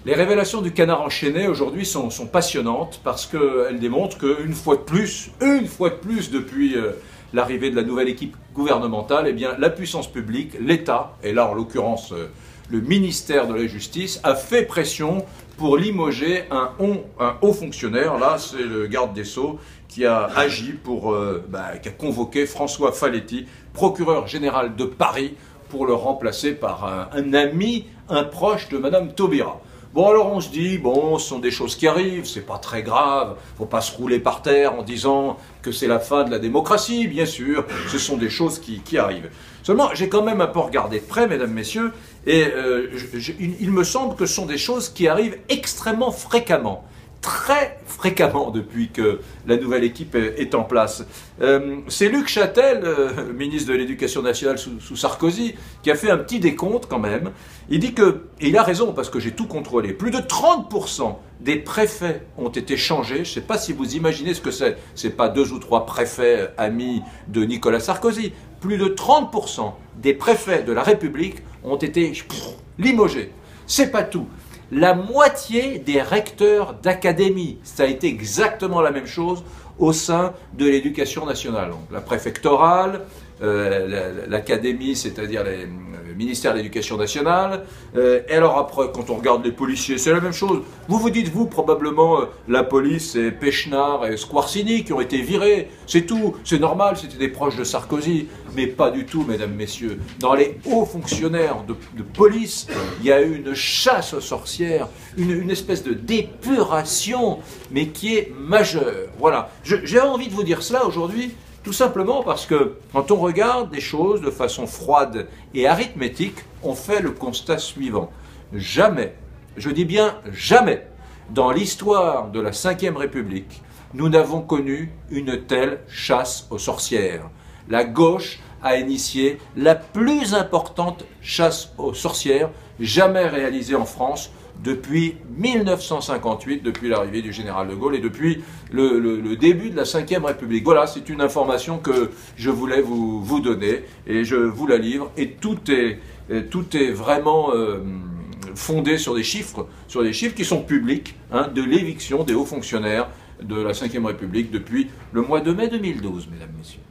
Les révélations du canard enchaîné aujourd'hui sont passionnantes parce qu'elles démontrent qu'une fois de plus depuis l'arrivée de la nouvelle équipe gouvernementale, eh bien, la puissance publique, l'État, et là en l'occurrence le ministère de la Justice, a fait pression pour limoger un haut fonctionnaire. Là, c'est le garde des Sceaux qui a agi qui a convoqué François Faletti, procureur général de Paris, pour le remplacer par un ami, un proche de Madame Taubira. Bon, alors on se dit, bon, ce sont des choses qui arrivent, c'est pas très grave, faut pas se rouler par terre en disant que c'est la fin de la démocratie, bien sûr, ce sont des choses qui arrivent. Seulement, j'ai quand même un peu regardé de près, mesdames, messieurs, et il me semble que ce sont des choses qui arrivent extrêmement fréquemment. Très fréquemment depuis que la nouvelle équipe est en place. C'est Luc Châtel, ministre de l'Éducation nationale sous Sarkozy, qui a fait un petit décompte quand même. Il dit que, et il a raison parce que j'ai tout contrôlé, plus de 30% des préfets ont été changés. Je ne sais pas si vous imaginez ce que c'est. Ce n'est pas 2 ou 3 préfets amis de Nicolas Sarkozy. Plus de 30% des préfets de la République ont été limogés. C'est pas tout. La moitié des recteurs d'académie, ça a été exactement la même chose au sein de l'éducation nationale. Donc, la préfectorale, l'académie, c'est-à-dire le ministère de l'Éducation nationale. Et alors après, quand on regarde les policiers, c'est la même chose. Vous vous dites, vous, probablement, la police, c'est Pechnard et Squarcini qui ont été virés. C'est tout, c'est normal, c'était des proches de Sarkozy. Mais pas du tout, mesdames, messieurs. Dans les hauts fonctionnaires de police, il y a eu une chasse aux sorcières, une espèce de d'épuration, mais qui est majeure. Voilà. J'ai envie de vous dire cela aujourd'hui, tout simplement parce que quand on regarde les choses de façon froide et arithmétique, on fait le constat suivant. Jamais, je dis bien jamais, dans l'histoire de la Ve République, nous n'avons connu une telle chasse aux sorcières. La gauche a initié la plus importante chasse aux sorcières jamais réalisée en France depuis 1958, depuis l'arrivée du général de Gaulle et depuis le début de la Ve République. Voilà, c'est une information que je voulais vous donner et je vous la livre. Et tout est vraiment fondé sur des chiffres qui sont publics, hein, de l'éviction des hauts fonctionnaires de la Ve République depuis le mois de mai 2012, mesdames, messieurs.